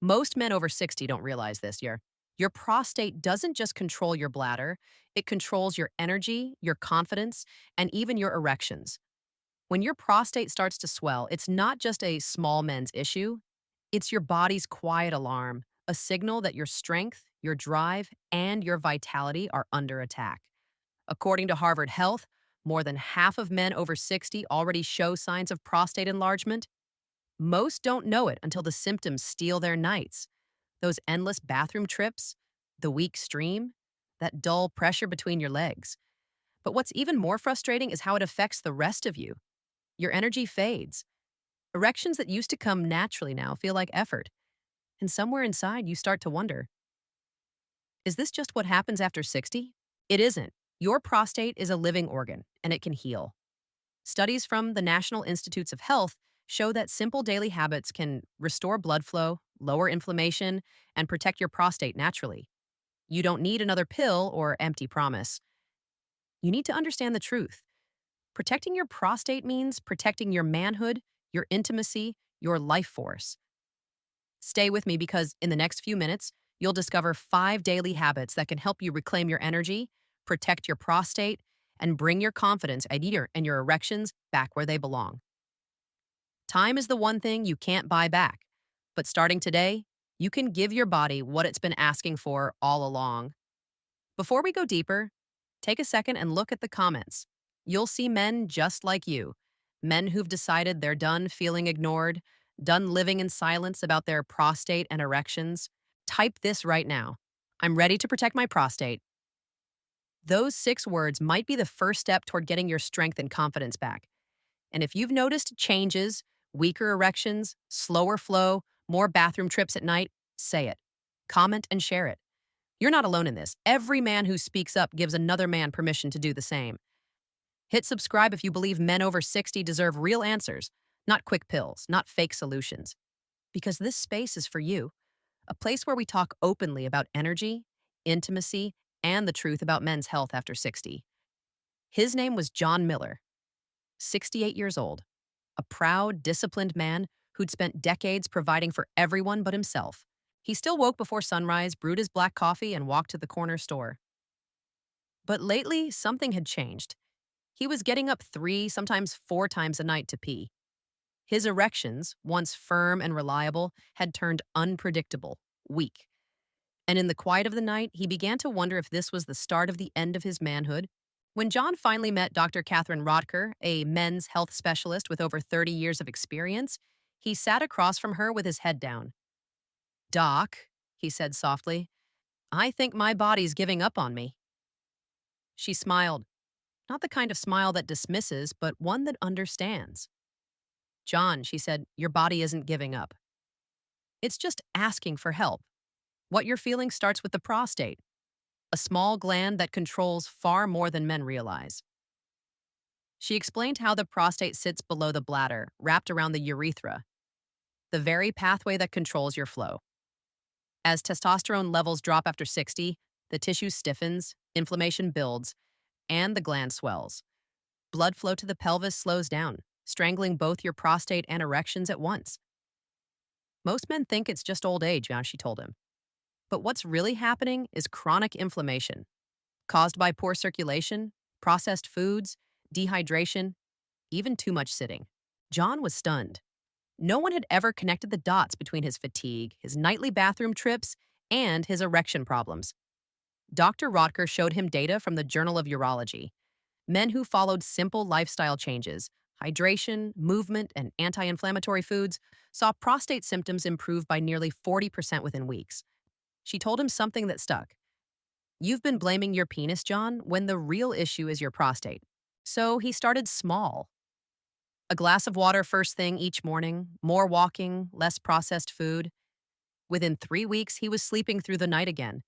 Most men over 60 don't realize this. Your prostate doesn't just control your bladder, it controls your energy, your confidence, and even your erections. When your prostate starts to swell, it's not just a small men's issue, it's your body's quiet alarm, a signal that your strength, your drive, and your vitality are under attack. According to Harvard Health, more than half of men over 60 already show signs of prostate enlargement. Most don't know it until the symptoms steal their nights. Those endless bathroom trips, the weak stream, that dull pressure between your legs. But what's even more frustrating is how it affects the rest of you. Your energy fades. Erections that used to come naturally now feel like effort. And somewhere inside, you start to wonder, is this just what happens after 60? It isn't. Your prostate is a living organ, and it can heal. Studies from the National Institutes of Health show that simple daily habits can restore blood flow, lower inflammation, and protect your prostate naturally. You don't need another pill or empty promise. You need to understand the truth. Protecting your prostate means protecting your manhood, your intimacy, your life force. Stay with me because in the next few minutes, you'll discover 5 daily habits that can help you reclaim your energy, protect your prostate, and bring your confidence and your erections back where they belong. Time is the one thing you can't buy back, but starting today, you can give your body what it's been asking for all along. Before we go deeper, take a second and look at the comments. You'll see men just like you, men who've decided they're done feeling ignored, done living in silence about their prostate and erections. Type this right now. I'm ready to protect my prostate. Those 6 words might be the first step toward getting your strength and confidence back. And if you've noticed changes, weaker erections, slower flow, more bathroom trips at night, say it. Comment and share it. You're not alone in this. Every man who speaks up gives another man permission to do the same. Hit subscribe if you believe men over 60 deserve real answers, not quick pills, not fake solutions. Because this space is for you, a place where we talk openly about energy, intimacy, and the truth about men's health after 60. His name was John Miller, 68 years old, a proud, disciplined man who'd spent decades providing for everyone but himself. He still woke before sunrise, brewed his black coffee, and walked to the corner store. But lately, something had changed. He was getting up 3, sometimes 4 times a night to pee. His erections, once firm and reliable, had turned unpredictable, weak. And in the quiet of the night, he began to wonder if this was the start of the end of his manhood. When John finally met Dr. Catherine Rodker, a men's health specialist with over 30 years of experience, he sat across from her with his head down. Doc, he said softly, I think my body's giving up on me. She smiled, not the kind of smile that dismisses, but one that understands. John, she said, your body isn't giving up. It's just asking for help. What you're feeling starts with the prostate, a small gland that controls far more than men realize. She explained how the prostate sits below the bladder, wrapped around the urethra, the very pathway that controls your flow. As testosterone levels drop after 60, the tissue stiffens, inflammation builds, and the gland swells. Blood flow to the pelvis slows down, strangling both your prostate and erections at once. Most men think it's just old age, she told him. But what's really happening is chronic inflammation, caused by poor circulation, processed foods, dehydration, even too much sitting. John was stunned. No one had ever connected the dots between his fatigue, his nightly bathroom trips, and his erection problems. Dr. Rodker showed him data from the Journal of Urology. Men who followed simple lifestyle changes, hydration, movement, and anti-inflammatory foods, saw prostate symptoms improve by nearly 40% within weeks. She told him something that stuck. You've been blaming your penis, John, when the real issue is your prostate. So he started small. A glass of water first thing each morning, more walking, less processed food. Within 3 weeks, he was sleeping through the night again.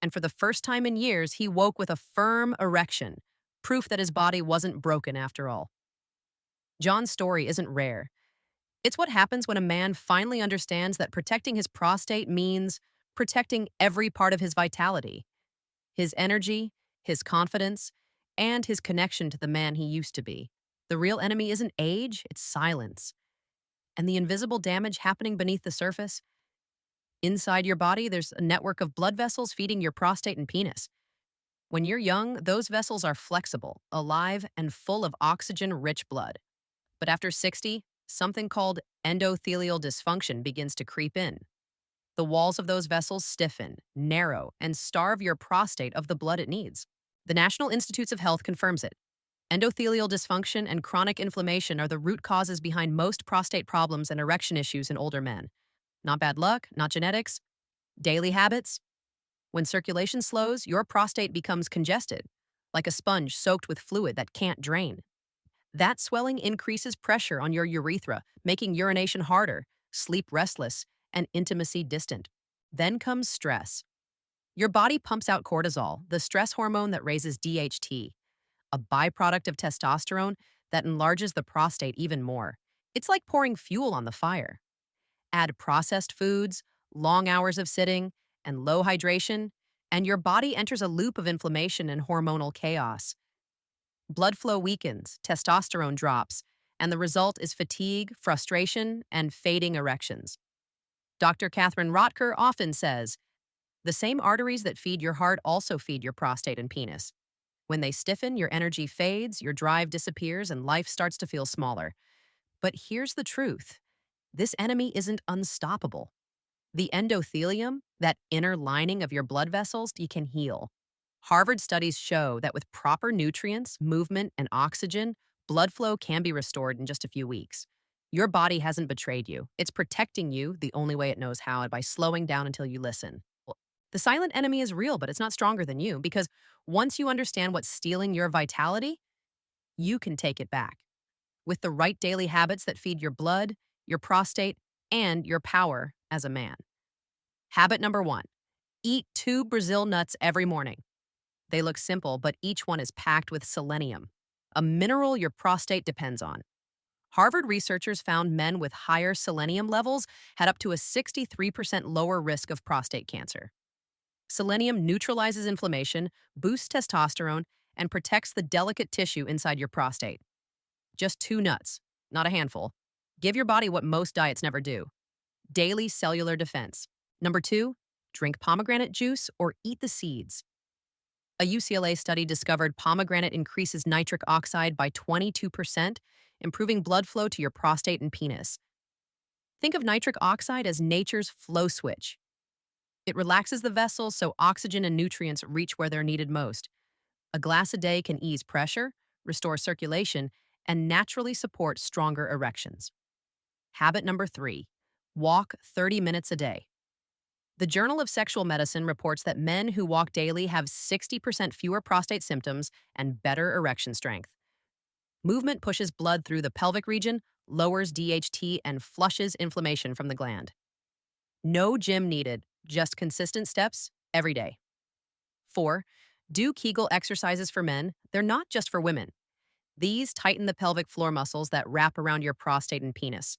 And for the first time in years, he woke with a firm erection, proof that his body wasn't broken after all. John's story isn't rare. It's what happens when a man finally understands that protecting his prostate means protecting every part of his vitality, his energy, his confidence, and his connection to the man he used to be. The real enemy isn't age, it's silence. And the invisible damage happening beneath the surface, Inside your body, there's a network of blood vessels feeding your prostate and penis. When you're young, those vessels are flexible, alive, and full of oxygen rich blood. But after 60, something called endothelial dysfunction begins to creep in. The walls of those vessels stiffen, narrow, and starve your prostate of the blood it needs. The National Institutes of Health confirms it. Endothelial dysfunction and chronic inflammation are the root causes behind most prostate problems and erection issues in older men. Not bad luck, not genetics, daily habits. When circulation slows, your prostate becomes congested, like a sponge soaked with fluid that can't drain. That swelling increases pressure on your urethra, making urination harder, sleep restless, and intimacy distant. Then comes stress. Your body pumps out cortisol, the stress hormone that raises DHT, a byproduct of testosterone that enlarges the prostate even more. It's like pouring fuel on the fire. Add processed foods, long hours of sitting, and low hydration, and your body enters a loop of inflammation and hormonal chaos. Blood flow weakens, testosterone drops, and the result is fatigue, frustration, and fading erections. Dr. Catherine Rotker often says, the same arteries that feed your heart also feed your prostate and penis. When they stiffen, your energy fades, your drive disappears, and life starts to feel smaller. But here's the truth. This enemy isn't unstoppable. The endothelium, that inner lining of your blood vessels, you can heal. Harvard studies show that with proper nutrients, movement, and oxygen, blood flow can be restored in just a few weeks. Your body hasn't betrayed you. It's protecting you the only way it knows how, by slowing down until you listen. The silent enemy is real, but it's not stronger than you, because once you understand what's stealing your vitality, you can take it back. With the right daily habits that feed your blood, your prostate, and your power as a man. Habit number 1, eat 2 Brazil nuts every morning. They look simple, but each one is packed with selenium, a mineral your prostate depends on. Harvard researchers found men with higher selenium levels had up to a 63% lower risk of prostate cancer. Selenium neutralizes inflammation, boosts testosterone, and protects the delicate tissue inside your prostate. Just 2 nuts, not a handful. Give your body what most diets never do. Daily cellular defense. Number 2, drink pomegranate juice or eat the seeds. A UCLA study discovered pomegranate increases nitric oxide by 22%, improving blood flow to your prostate and penis. Think of nitric oxide as nature's flow switch. It relaxes the vessels so oxygen and nutrients reach where they're needed most. A glass a day can ease pressure, restore circulation, and naturally support stronger erections. Habit number 3, walk 30 minutes a day. The Journal of Sexual Medicine reports that men who walk daily have 60% fewer prostate symptoms and better erection strength. Movement pushes blood through the pelvic region, lowers DHT, and flushes inflammation from the gland. No gym needed, just consistent steps every day. 4, do Kegel exercises for men. They're not just for women. These tighten the pelvic floor muscles that wrap around your prostate and penis.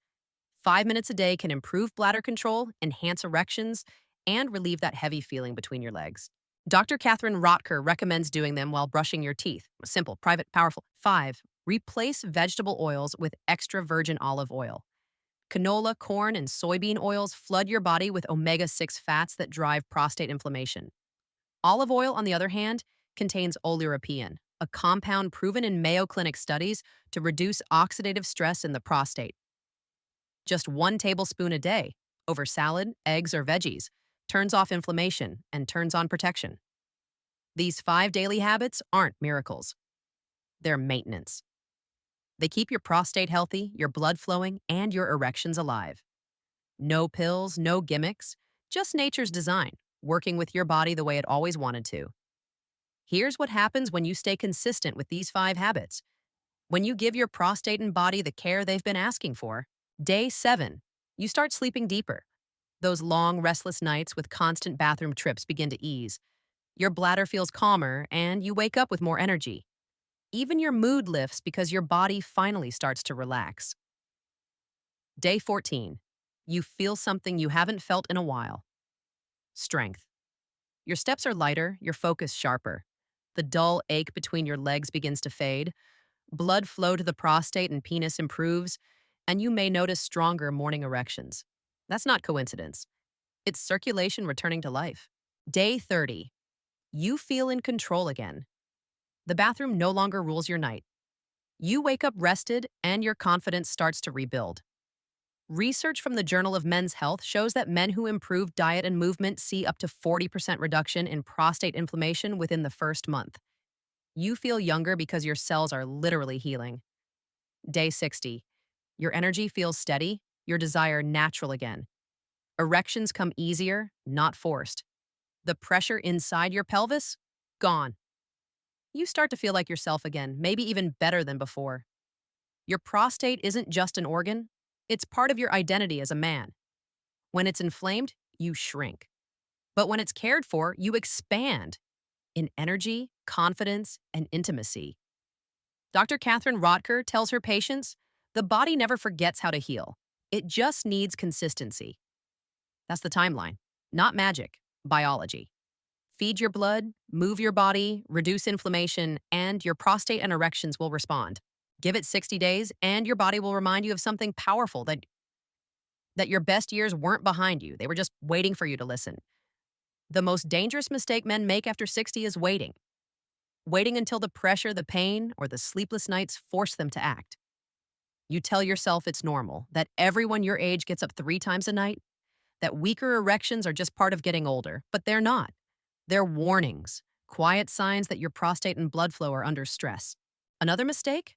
5 minutes a day can improve bladder control, enhance erections, and relieve that heavy feeling between your legs. Dr. Catherine Rotker recommends doing them while brushing your teeth. Simple, private, powerful. 5, replace vegetable oils with extra virgin olive oil. Canola, corn, and soybean oils flood your body with omega-6 fats that drive prostate inflammation. Olive oil, on the other hand, contains oleuropein, a compound proven in Mayo Clinic studies to reduce oxidative stress in the prostate. Just 1 tablespoon a day, over salad, eggs, or veggies, turns off inflammation and turns on protection. These 5 daily habits aren't miracles. They're maintenance. They keep your prostate healthy, your blood flowing, and your erections alive. No pills, no gimmicks, just nature's design, working with your body the way it always wanted to. Here's what happens when you stay consistent with these 5 habits. When you give your prostate and body the care they've been asking for, day 7, you start sleeping deeper. Those long, restless nights with constant bathroom trips begin to ease. Your bladder feels calmer, and you wake up with more energy. Even your mood lifts because your body finally starts to relax. Day 14. You feel something you haven't felt in a while. Strength. Your steps are lighter, your focus sharper. The dull ache between your legs begins to fade. Blood flow to the prostate and penis improves, and you may notice stronger morning erections. That's not coincidence. It's circulation returning to life. Day 30. You feel in control again. The bathroom no longer rules your night. You wake up rested and your confidence starts to rebuild. Research from the Journal of Men's Health shows that men who improve diet and movement see up to 40% reduction in prostate inflammation within the first month. You feel younger because your cells are literally healing. Day 60. Your energy feels steady, your desire natural again. Erections come easier, not forced. The pressure inside your pelvis? Gone. You start to feel like yourself again, maybe even better than before. Your prostate isn't just an organ, it's part of your identity as a man. When it's inflamed, you shrink. But when it's cared for, you expand in energy, confidence, and intimacy. Dr. Catherine Rotker tells her patients the body never forgets how to heal, it just needs consistency. That's the timeline, not magic, biology. Feed your blood, move your body, reduce inflammation, and your prostate and erections will respond. Give it 60 days, and your body will remind you of something powerful that your best years weren't behind you. They were just waiting for you to listen. The most dangerous mistake men make after 60 is waiting. Waiting until the pressure, the pain, or the sleepless nights force them to act. You tell yourself it's normal, that everyone your age gets up 3 times a night, that weaker erections are just part of getting older, but they're not. They're warnings, quiet signs that your prostate and blood flow are under stress. Another mistake?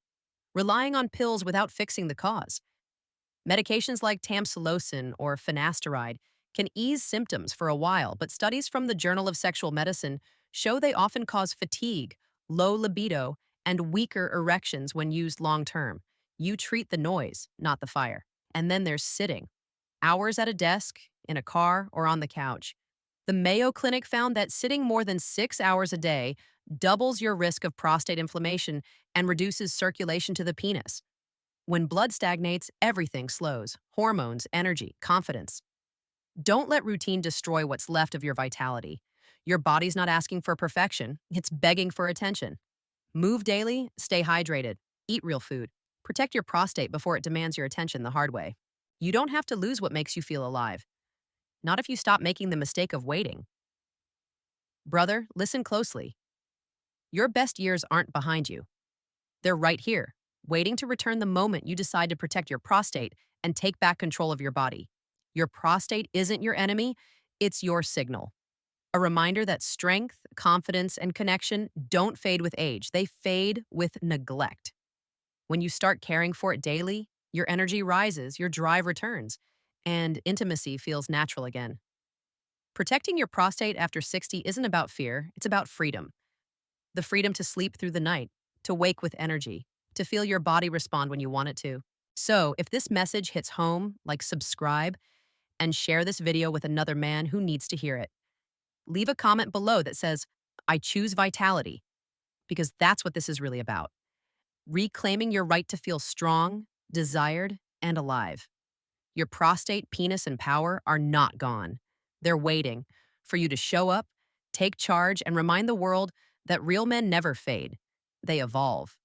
Relying on pills without fixing the cause. Medications like tamsulosin or finasteride can ease symptoms for a while, but studies from the Journal of Sexual Medicine show they often cause fatigue, low libido, and weaker erections when used long term. You treat the noise, not the fire. And then there's sitting. Hours at a desk, in a car, or on the couch. The Mayo Clinic found that sitting more than 6 hours a day doubles your risk of prostate inflammation and reduces circulation to the penis. When blood stagnates, everything slows: hormones, energy, confidence. Don't let routine destroy what's left of your vitality. Your body's not asking for perfection, it's begging for attention. Move daily, stay hydrated, eat real food. Protect your prostate before it demands your attention the hard way. You don't have to lose what makes you feel alive. Not if you stop making the mistake of waiting. Brother, listen closely. Your best years aren't behind you. They're right here, waiting to return the moment you decide to protect your prostate and take back control of your body. Your prostate isn't your enemy, it's your signal. A reminder that strength, confidence, and connection don't fade with age, they fade with neglect. When you start caring for it daily, your energy rises, your drive returns, and intimacy feels natural again. Protecting your prostate after 60 isn't about fear, it's about freedom. The freedom to sleep through the night, to wake with energy, to feel your body respond when you want it to. So, if this message hits home, like subscribe and share this video with another man who needs to hear it. Leave a comment below that says, I choose vitality, because that's what this is really about. Reclaiming your right to feel strong, desired, and alive. Your prostate, penis, and power are not gone. They're waiting for you to show up, take charge, and remind the world that real men never fade. They evolve.